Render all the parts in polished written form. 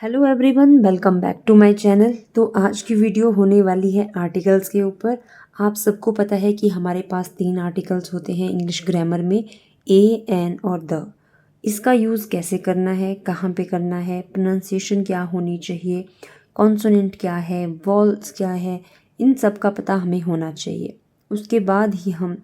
Hello everyone, welcome back to my channel. तो आज की वीडियो होने वाली है आर्टिकल्स के ऊपर। आप सबको पता है कि हमारे पास 3 आर्टिकल्स होते हैं इंग्लिश ग्रामर में, ए, एन और द। इसका यूज़ कैसे करना है, कहाँ पे करना है, प्रोनाउंसिएशन क्या होनी चाहिए, कॉन्सोनेंट क्या है, वॉल्स क्या है, इन सब का पता हमें होना चाहिए। उसके बाद ही हम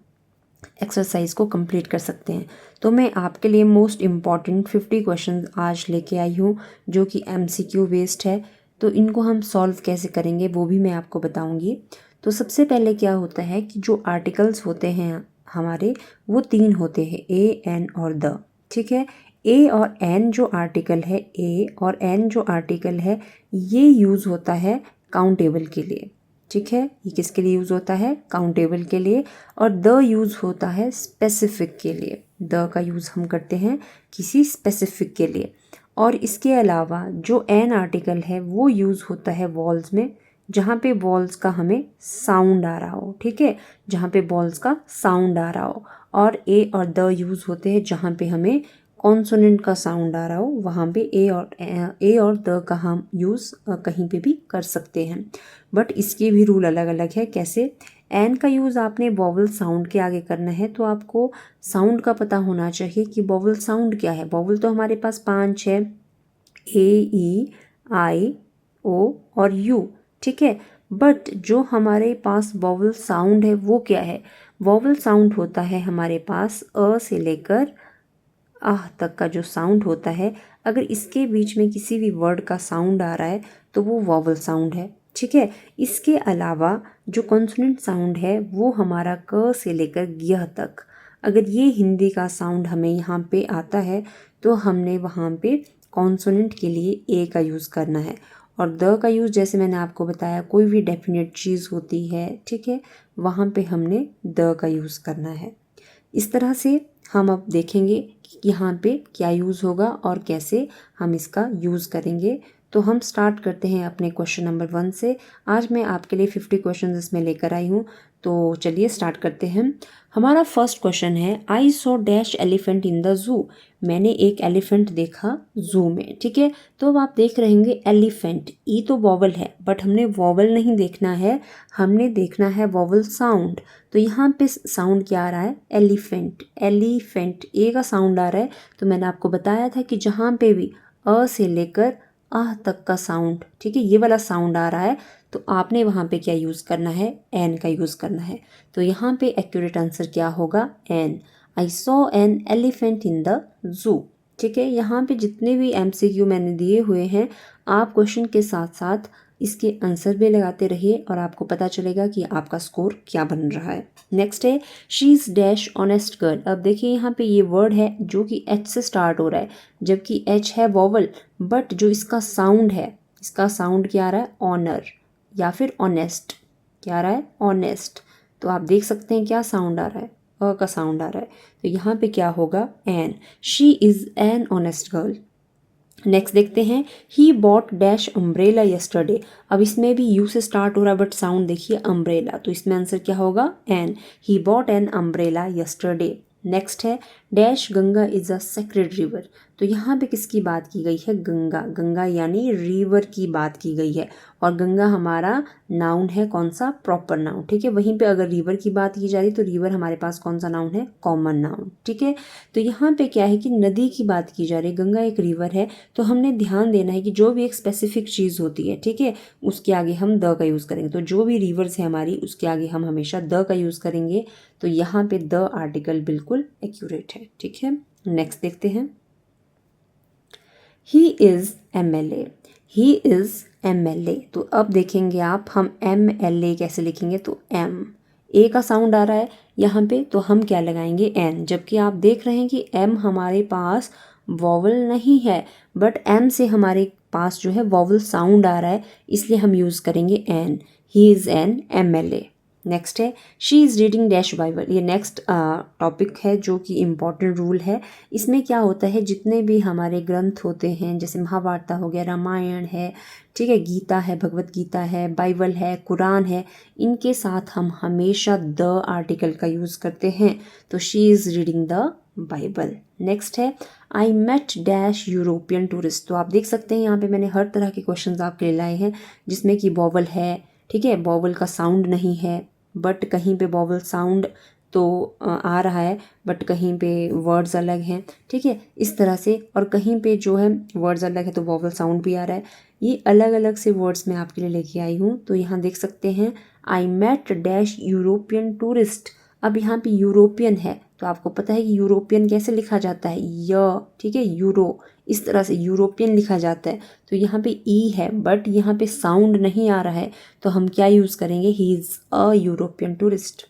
एक्सरसाइज को कंप्लीट कर सकते हैं। तो मैं आपके लिए मोस्ट इम्पॉर्टेंट 50 क्वेश्चन आज लेके आई हूँ जो कि MCQ बेस्ड है। तो इनको हम सॉल्व कैसे करेंगे वो भी मैं आपको बताऊँगी। तो सबसे पहले क्या होता है कि जो आर्टिकल्स होते हैं हमारे, वो 3 होते हैं, ए, एन और द। ठीक है। ए और एन जो आर्टिकल है, ए और एन जो आर्टिकल है, ये यूज़ होता है काउंटेबल के लिए। ठीक है। ये किसके लिए यूज़ होता है? काउंटेबल के लिए। और द यूज़ होता है स्पेसिफिक के लिए। द का यूज़ हम करते हैं किसी स्पेसिफिक के लिए। और इसके अलावा जो एन आर्टिकल है वो यूज़ होता है वॉल्स में, जहाँ पे वॉल्स का हमें साउंड आ रहा हो। ठीक है, जहाँ पे वॉल्स का साउंड आ रहा हो। और ए और द यूज़ होते हैं जहाँ पे हमें कॉन्सोनेंट का साउंड आ रहा हो, वहाँ पे ए और द का हम यूज़ कहीं पे भी कर सकते हैं। बट इसके भी रूल अलग अलग है। कैसे? एन का यूज़ आपने वॉवल साउंड के आगे करना है, तो आपको साउंड का पता होना चाहिए कि वॉवल साउंड क्या है। वॉवल तो हमारे पास 5 है, ए, ई, आई, ओ और यू। ठीक है। बट जो हमारे पास वॉवल साउंड है वो क्या है? वॉवल साउंड होता है हमारे पास अ से लेकर आह तक का जो साउंड होता है। अगर इसके बीच में किसी भी वर्ड का साउंड आ रहा है तो वो वॉवल साउंड है। ठीक है। इसके अलावा जो कॉन्सोनेंट साउंड है वो हमारा क से लेकर य तक। अगर ये हिंदी का साउंड हमें यहाँ पे आता है तो हमने वहाँ पे कॉन्सोनेंट के लिए ए का यूज़ करना है। और द का यूज़ जैसे मैंने आपको बताया, कोई भी डेफिनेट चीज़ होती है, ठीक है, वहाँ पे हमने द का यूज़ करना है। इस तरह से हम अब देखेंगे कि यहाँ पे क्या यूज़ होगा और कैसे हम इसका यूज़ करेंगे। तो हम स्टार्ट करते हैं अपने क्वेश्चन नंबर 1 से। आज मैं आपके लिए 50 क्वेश्चन इसमें लेकर आई हूँ। तो चलिए स्टार्ट करते हैं। हमारा फर्स्ट क्वेश्चन है, I saw dash elephant in the जू। मैंने एक एलिफेंट देखा जू में। ठीक है। तो अब आप देख रहे होंगे एलिफेंट, ई तो वॉवल है, बट हमने वॉवल नहीं देखना है, हमने देखना है वॉवल साउंड। तो यहाँ पे साउंड क्या आ रहा है? एलिफेंट। एलिफेंट, ए का साउंड आ रहा है। तो मैंने आपको बताया था कि जहाँ पे भी अ से लेकर आह तक का साउंड, ठीक है, ये वाला साउंड आ रहा है, तो आपने वहाँ पे क्या यूज़ करना है? एन का यूज़ करना है। तो यहाँ पे एक्यूरेट आंसर क्या होगा? An. I saw an elephant in the zoo. ठीक है। यहाँ पे जितने भी MCQ मैंने दिए हुए हैं, आप क्वेश्चन के साथ साथ इसके आंसर भी लगाते रहिए और आपको पता चलेगा कि आपका स्कोर क्या बन रहा है। नेक्स्ट है, she is dash honest girl. अब देखिए यहाँ पे ये वर्ड है जो कि H से स्टार्ट हो रहा है, जबकि H है वॉवल, बट जो इसका साउंड है, इसका साउंड क्या आ रहा है? ऑनर या फिर ऑनेस्ट। क्या आ रहा है? ऑनेस्ट। तो आप देख सकते हैं क्या साउंड आ रहा है? अ का साउंड आ रहा है। तो यहाँ पे क्या होगा? An. She is an honest girl. Next देखते हैं, he bought dash umbrella yesterday. अब इसमें भी यू से स्टार्ट हो रहा है, बट साउंड देखिए अम्ब्रेला, तो इसमें आंसर क्या होगा? An. He bought an umbrella yesterday. Next है, dash Ganga is a sacred river. तो यहाँ पे किसकी बात की गई है? गंगा। गंगा यानी रिवर की बात की गई है। और गंगा हमारा नाउन है, कौन सा? Proper noun. ठीक है। वहीं पे अगर रिवर की बात की जा रही तो रिवर हमारे पास कौन सा नाउन है? Common noun. ठीक है। तो यहाँ पे क्या है कि नदी की बात की जा रही है, गंगा एक रिवर है, तो हमने ध्यान देना है कि जो भी एक स्पेसिफिक चीज़ होती है, ठीक है, उसके आगे हम द का यूज़ करेंगे। तो जो भी रिवर्स है हमारी, उसके आगे हम हमेशा द का यूज़ करेंगे। तो यहाँ पे द आर्टिकल बिल्कुल एक्यूरेट है। ठीक है। नेक्स्ट देखते हैं, he is MLA। He is MLA। तो अब देखेंगे आप, हम MLA कैसे लिखेंगे? तो एम, ए का साउंड आ रहा है यहाँ पे, तो हम क्या लगाएंगे? एन। जबकि आप देख रहे हैं कि एम हमारे पास वॉवल नहीं है, बट एम से हमारे पास जो है वॉवल साउंड आ रहा है, इसलिए हम यूज़ करेंगे an. He is an MLA। Next है, she is reading dash Bible. ये नेक्स्ट टॉपिक है जो कि इम्पॉर्टेंट रूल है। इसमें क्या होता है, जितने भी हमारे ग्रंथ होते हैं, जैसे महाभारत हो गया, रामायण है, ठीक है, गीता है, भगवत गीता है, बाइबल है, कुरान है, इनके साथ हम हमेशा द आर्टिकल का यूज़ करते हैं। तो she is reading the Bible. Next है I met dash European tourist. तो आप देख सकते हैं यहाँ पे मैंने हर तरह के क्वेश्चंस आपके लिए लाए हैं जिसमें कि वॉवल है, ठीक है, वॉवल का साउंड नहीं है, बट कहीं पे वॉवल साउंड तो आ रहा है बट कहीं पे वर्ड्स अलग हैं, ठीक है, इस तरह से। और कहीं पे जो है वर्ड्स अलग है तो वॉवल साउंड भी आ रहा है। ये अलग अलग से वर्ड्स मैं आपके लिए लेके आई हूँ। तो यहाँ देख सकते हैं I met dash European tourist. अब यहाँ पे यूरोपियन है तो आपको पता है कि यूरोपियन कैसे लिखा जाता है, ठीक है, यूरो, इस तरह से यूरोपियन लिखा जाता है। तो यहाँ पे ई है बट यहाँ पे साउंड नहीं आ रहा है तो हम क्या यूज़ करेंगे, he is a European tourist.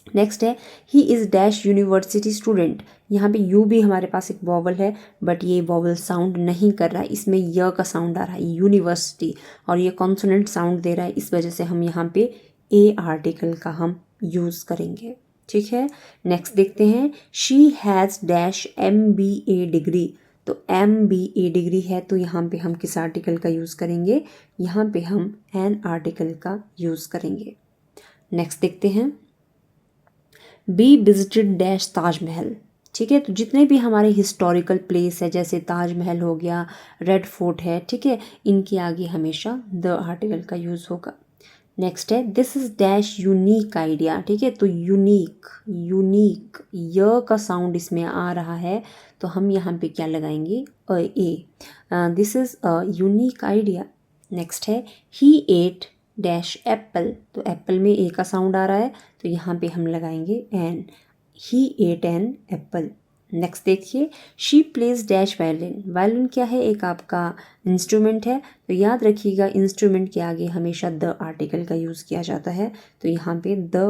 Next है he is dash university student. यहाँ पे यू भी हमारे पास एक वॉवल है बट ये वॉवल साउंड नहीं कर रहा है, इसमें य का साउंड आ रहा है यूनिवर्सिटी, और ये कॉन्सोनेंट साउंड दे रहा है, इस वजह से हम यहाँ पे ए आर्टिकल का हम यूज़ करेंगे, ठीक है। नेक्स्ट देखते हैं she has dash MBA degree. तो MBA डिग्री है तो यहाँ पे हम किस आर्टिकल का यूज़ करेंगे, यहाँ पे हम एन आर्टिकल का यूज़ करेंगे। नेक्स्ट देखते हैं बी विजिटेड डैश ताजमहल, ठीक है। तो जितने भी हमारे हिस्टोरिकल प्लेस है जैसे ताजमहल हो गया, रेड फोर्ट है, ठीक है, इनके आगे हमेशा द आर्टिकल का यूज़ होगा। नेक्स्ट है this is dash unique idea, ठीक है। तो यूनिक, यूनिक य का साउंड इसमें आ रहा है तो हम यहाँ पे क्या लगाएंगे, a, this is a unique idea. Next है ही एट डैश एप्पल। तो एप्पल में ए का साउंड आ रहा है तो यहाँ पे हम लगाएंगे an, he eight an apple. Next देखिए she plays dash violin. Violin क्या है, एक आपका इंस्ट्रूमेंट है, तो याद रखिएगा इंस्ट्रूमेंट के आगे हमेशा द आर्टिकल का यूज़ किया जाता है, तो यहाँ पे द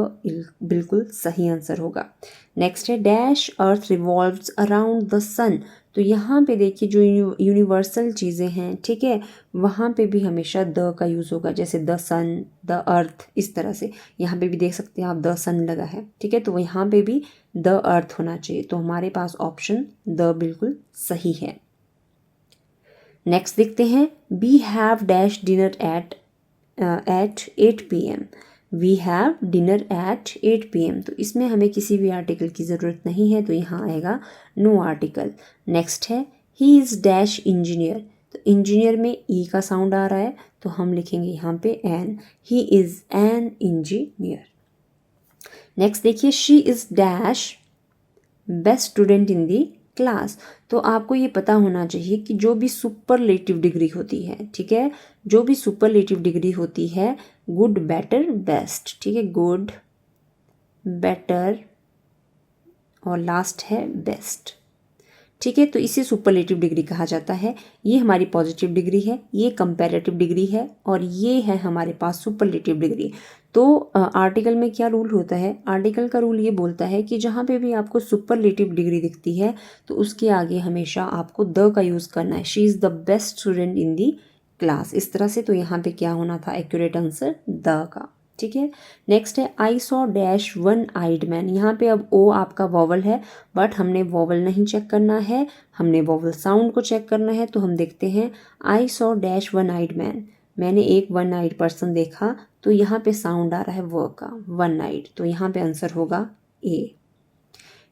बिल्कुल सही आंसर होगा। नेक्स्ट है dash earth revolves around the sun. तो यहाँ पे देखिए जो यूनिवर्सल चीज़ें हैं, ठीक है, वहाँ पे भी हमेशा द का यूज़ होगा, जैसे द सन, द अर्थ, इस तरह से। यहाँ पे भी देख सकते हैं आप द सन लगा है, ठीक है, तो यहाँ पे भी द अर्थ होना चाहिए, तो हमारे पास ऑप्शन द बिल्कुल सही है। नेक्स्ट देखते हैं we have dash dinner at 8 PM। We have dinner at 8 PM। तो इसमें हमें किसी भी आर्टिकल की ज़रूरत नहीं है तो यहाँ आएगा नो आर्टिकल। नेक्स्ट है ही इज़ डैश इंजीनियर। तो इंजीनियर में ई का साउंड आ रहा है तो हम लिखेंगे यहाँ पे an, he is an engineer. Next देखिए she is dash best student in the class. तो आपको ये पता होना चाहिए कि जो भी सुपरलेटिव डिग्री होती है, ठीक है, जो भी सुपरलेटिव डिग्री होती है, गुड, बेटर, बेस्ट, ठीक है, गुड, बेटर और लास्ट है बेस्ट, ठीक है, तो इसे सुपरलेटिव डिग्री कहा जाता है। ये हमारी पॉजिटिव डिग्री है, ये कंपैरेटिव डिग्री है और ये है हमारे पास सुपरलेटिव डिग्री। तो आर्टिकल में क्या रूल होता है, आर्टिकल का रूल ये बोलता है कि जहाँ पे भी आपको सुपरलेटिव डिग्री दिखती है तो उसके आगे हमेशा आपको द का यूज़ करना है। She is the best student in the class, इस तरह से। तो यहाँ पे क्या होना था एक्यूरेट आंसर द का, ठीक है। नेक्स्ट है I saw dash one eyed man. यहाँ पे अब ओ आपका वॉवल है बट हमने वॉवल नहीं चेक करना है, हमने वॉवल साउंड को चेक करना है। तो हम देखते हैं I saw dash one eyed man, मैंने एक वन आइड पर्सन देखा, तो यहाँ पे साउंड आ रहा है व का, वन आइड, तो यहाँ पे आंसर होगा a.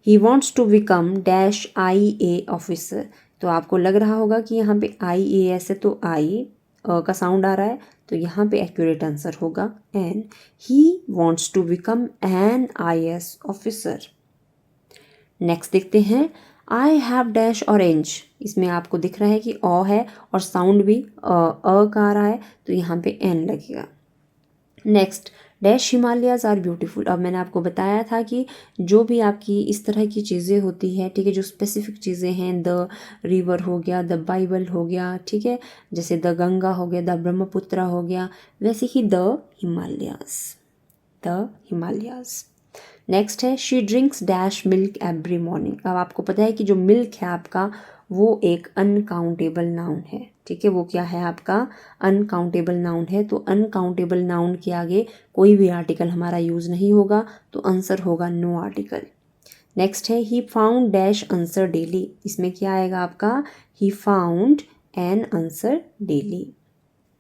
He wants to become dash IA officer. तो आपको लग रहा होगा कि यहाँ पे IAS है तो आई का साउंड आ रहा है, तो यहाँ पे एक्यूरेट आंसर होगा an, he wants to become an IAS officer. Next देखते हैं आई हैव डैश ऑरेंज। इसमें आपको दिख रहा है कि ओ है और साउंड भी का आ रहा है, तो यहाँ पे एन लगेगा। Next dash Himalayas are beautiful. अब मैंने आपको बताया था कि जो भी आपकी इस तरह की चीज़ें होती है, ठीक है, जो स्पेसिफिक चीज़ें हैं, द रिवर हो गया, द बाइबल हो गया, ठीक है, जैसे द गंगा हो गया, द ब्रह्मपुत्र हो गया, वैसे ही the Himalayas, the Himalayas. Next है she drinks dash milk every morning. अब आपको पता है कि जो मिल्क है आपका वो एक अनकाउंटेबल नाउन है, ठीक है, वो क्या है आपका अनकाउंटेबल नाउन है। तो अनकाउंटेबल नाउन के आगे कोई भी आर्टिकल हमारा यूज़ नहीं होगा, तो आंसर होगा नो आर्टिकल। नेक्स्ट है he found dash answer daily. इसमें क्या आएगा आपका he found an answer daily.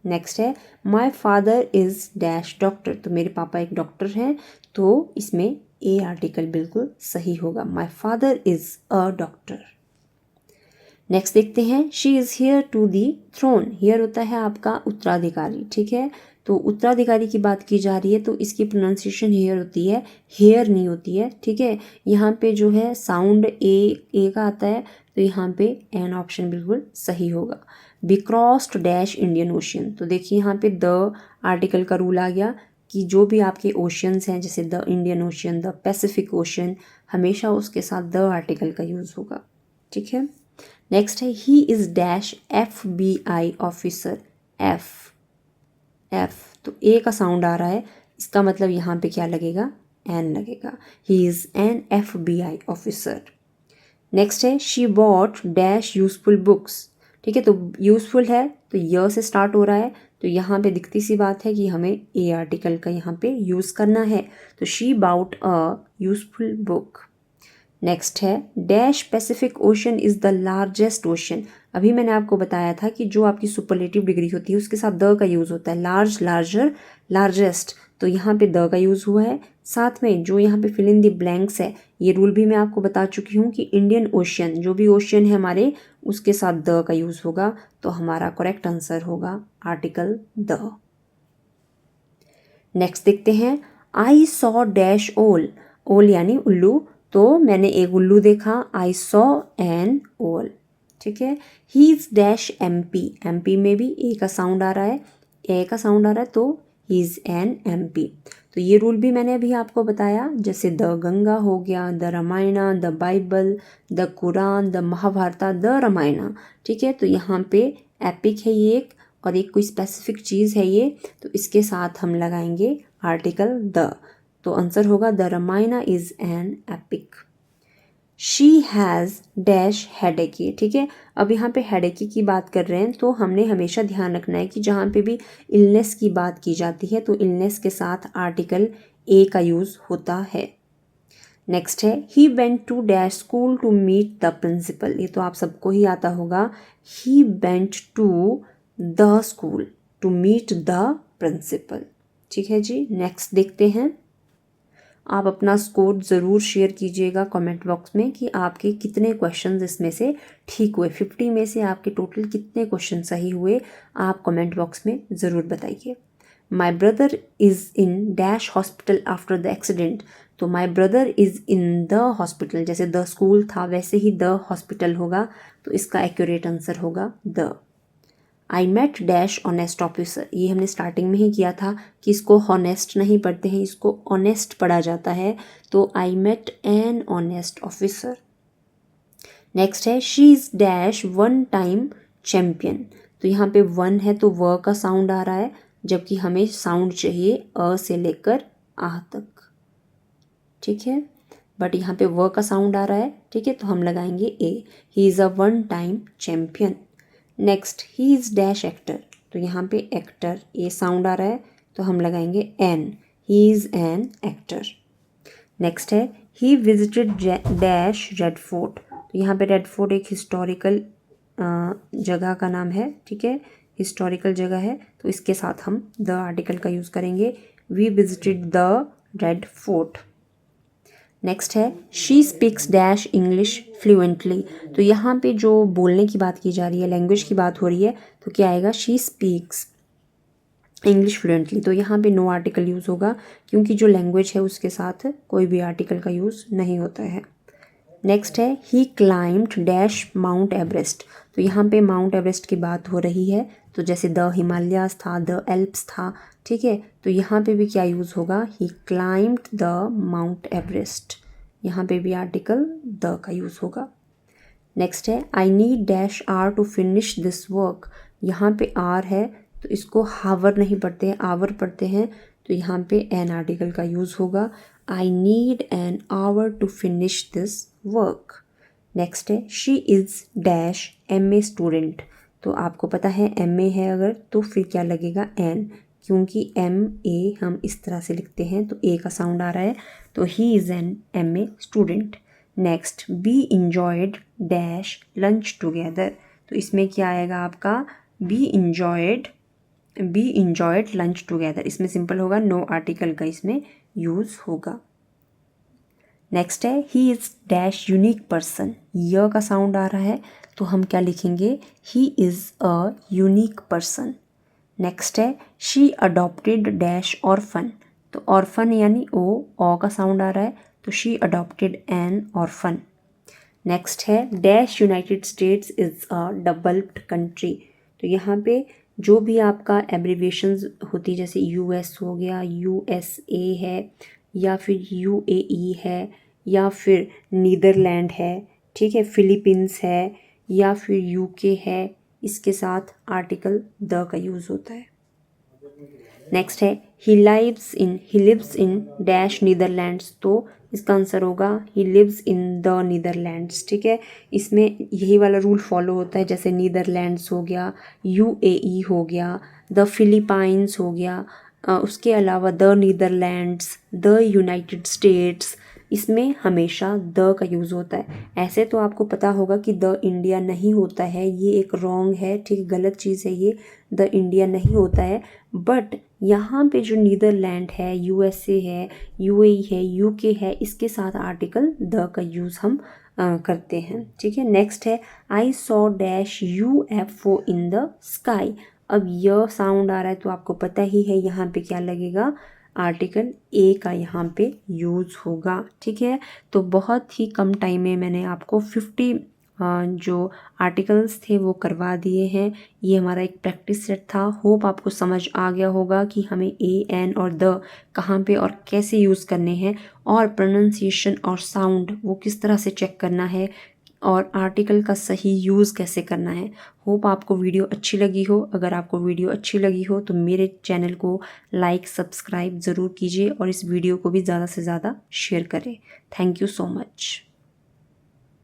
Next है my father is dash doctor. तो मेरे पापा एक डॉक्टर हैं, तो इसमें ए आर्टिकल बिल्कुल सही होगा। My father is a doctor. Next देखते हैं, she is heir to the throne. Heir होता है आपका उत्तराधिकारी, ठीक है। तो उत्तराधिकारी की बात की जा रही है तो इसकी प्रोनाउंसिएशन हेयर होती है, हेयर नहीं होती है, ठीक है। यहाँ पे जो है साउंड ए का आता है, तो यहाँ पे एन ऑप्शन बिल्कुल सही होगा। B crossed dash Indian ocean. तो देखिए यहाँ पे द आर्टिकल का रूल आ गया कि जो भी आपके ओशियंस हैं, जैसे the Indian ocean, the Pacific ocean, हमेशा उसके साथ द आर्टिकल का यूज़ होगा, ठीक है। नेक्स्ट है, he is dash FBI officer. F तो ए का साउंड आ रहा है, इसका मतलब यहाँ पे क्या लगेगा, एन लगेगा। He is an FBI officer. Next है, she bought dash useful books, ठीक है। तो यूजफुल है तो य से स्टार्ट हो रहा है, तो यहाँ पे दिखती सी बात है कि हमें ए आर्टिकल का यहाँ पे यूज़ करना है। तो she bought a useful book. Next है, dash Pacific Ocean is the largest ocean. अभी मैंने आपको बताया था कि जो आपकी सुपरलेटिव डिग्री होती है उसके साथ द का यूज़ होता है, लार्ज, लार्जर, लार्जेस्ट। तो यहाँ पे द का यूज़ हुआ है। साथ में जो यहाँ पे फिल इन द ब्लैंक्स है, ये रूल भी मैं आपको बता चुकी हूँ कि इंडियन ओशियन, जो भी ओशियन है हमारे, उसके साथ द का यूज़ होगा। तो हमारा करेक्ट आंसर होगा आर्टिकल द। नेक्स्ट देखते हैं, आई सॉ डैश ओल। ओल यानी उल्लू, तो मैंने एक उल्लू देखा, आई सॉ एन ओल, ठीक है। He is dash MP। MP में भी ए का साउंड आ रहा है, ए का साउंड आ रहा है, तो ही इज़ एन MP। तो ये रूल भी मैंने अभी आपको बताया, जैसे द गंगा हो गया, the Ramayana, the Bible, the Quran, the Mahabharata, the Ramayana, ठीक है। तो यहाँ पे एपिक है ये एक, और एक कोई स्पेसिफिक चीज़ है ये, तो इसके साथ हम लगाएंगे आर्टिकल द। तो आंसर होगा the Ramayana is an epic. She has dash headache, ठीक है। अब यहाँ पे हेडेकी की बात कर रहे हैं, तो हमने हमेशा ध्यान रखना है कि जहाँ पे भी इलनेस की बात की जाती है तो इलनेस के साथ आर्टिकल ए का यूज़ होता है। नेक्स्ट है, he went to dash school to meet the principal. ये तो आप सबको ही आता होगा, he went to the school to meet the principal, ठीक है जी। नेक्स्ट देखते हैं, आप अपना स्कोर ज़रूर शेयर कीजिएगा कमेंट बॉक्स में कि आपके कितने क्वेश्चंस इसमें से ठीक हुए। 50 में से आपके टोटल कितने क्वेश्चन सही हुए, आप कमेंट बॉक्स में ज़रूर बताइए। My brother is in dash hospital after the accident. तो my brother is in the hospital, जैसे द स्कूल था वैसे ही द हॉस्पिटल होगा, तो इसका एक्यूरेट आंसर होगा the. I met dash honest officer. ये हमने स्टार्टिंग में ही किया था कि इसको हॉनेस्ट नहीं पढ़ते हैं, इसको ऑनेस्ट पढ़ा जाता है। तो I met an honest officer. Next है, she is dash one time champion. तो यहाँ पे वन है तो व का साउंड आ रहा है, जबकि हमें साउंड चाहिए अ से लेकर आ तक, ठीक है। बट यहाँ पे व का साउंड आ रहा है, ठीक है, तो हम लगाएंगे a. He is a one time champion. Next, he is dash actor. तो यहाँ पे एक्टर ए साउंड आ रहा है, तो हम लगाएंगे an, he is an actor. Next है, he visited dash Red Fort. तो यहाँ पे रेड फोर्ट एक हिस्टोरिकल जगह का नाम है, ठीक है, हिस्टोरिकल जगह है, तो इसके साथ हम द आर्टिकल का यूज़ करेंगे। We visited the Red Fort. Next है, she speaks dash English fluently. तो यहाँ पे जो बोलने की बात की जा रही है, लैंग्वेज की बात हो रही है, तो क्या आएगा, शी स्पीक्स इंग्लिश फ्लुएंटली। तो यहाँ पे नो आर्टिकल यूज़ होगा, क्योंकि जो लैंग्वेज है उसके साथ कोई भी आर्टिकल का यूज़ नहीं होता है। नेक्स्ट है, ही क्लाइम्ड डैश माउंट एवरेस्ट। तो यहाँ पे माउंट एवरेस्ट की बात हो रही है, तो जैसे द हिमालयास था, द एल्प्स था, ठीक है, तो यहाँ पे भी क्या यूज़ होगा, he climbed the Mount Everest. यहाँ पे भी आर्टिकल द का यूज़ होगा। नेक्स्ट है, I need dash hour to finish this work. यहाँ पे आर है तो इसको हावर नहीं पढ़ते हैं, आवर पढ़ते हैं, तो यहाँ पे एन आर्टिकल का यूज़ होगा। I need an hour to finish this work. Next है, she is dash MA student. तो आपको पता है MA है अगर, तो फिर क्या लगेगा, एन, क्योंकि MA हम इस तरह से लिखते हैं, तो ए का साउंड आ रहा है, तो ही is N MA student. Next, B enjoyed dash lunch together. तो इसमें क्या आएगा आपका, बी इंजॉयड लंच टुगेदर। इसमें सिंपल होगा, नो आर्टिकल का इसमें यूज़ होगा। नेक्स्ट है he is dash unique person, य का साउंड आ रहा है तो हम क्या लिखेंगे, he is a unique person. Next है शी अडॉप्टेड डैश ऑर्फन, तो ऑर्फन यानी ओ का साउंड आ रहा है तो she adopted an orphan. Next है dash United States is a developed country, तो यहाँ पे जो भी आपका एब्रीविएशंस होती जैसे यूएस हो गया, यूएसए है, या फिर यूएई है, या फिर नीदरलैंड है, ठीक है, फिलीपींस है, या फिर यूके है, इसके साथ आर्टिकल द का यूज़ होता है। नेक्स्ट है he lives in dash Netherlands, तो इसका आंसर होगा he lives in the Netherlands, ठीक है। इसमें यही वाला रूल फॉलो होता है जैसे नीदरलैंड्स हो गया, यूएई हो गया, द फिलीपाइंस हो गया, उसके अलावा the Netherlands, the United states, इसमें हमेशा द का यूज़ होता है। ऐसे तो आपको पता होगा कि द इंडिया नहीं होता है, ये एक रॉन्ग है, ठीक, गलत चीज़ है ये, द इंडिया नहीं होता है। बट यहाँ पे जो नीदरलैंड है, यूएसए है, यूएई है, यूके है, इसके साथ आर्टिकल द का यूज़ हम करते हैं, ठीक है। नेक्स्ट है I saw dash UFO in the sky, अब यह साउंड आ रहा है तो आपको पता ही है यहाँ पे क्या लगेगा, आर्टिकल ए का यहाँ पे यूज़ होगा, ठीक है। तो बहुत ही कम टाइम में मैंने आपको 50 जो आर्टिकल्स थे वो करवा दिए हैं। ये हमारा एक प्रैक्टिस सेट था। होप आपको समझ आ गया होगा कि हमें ए, एन और द कहाँ पे और कैसे यूज़ करने हैं, और प्रोनाउंसिएशन और साउंड वो किस तरह से चेक करना है, और आर्टिकल का सही यूज़ कैसे करना है। होप आपको वीडियो अच्छी लगी हो। अगर आपको वीडियो अच्छी लगी हो तो मेरे चैनल को लाइक सब्सक्राइब ज़रूर कीजिए और इस वीडियो को भी ज़्यादा से ज़्यादा शेयर करें। Thank you so much.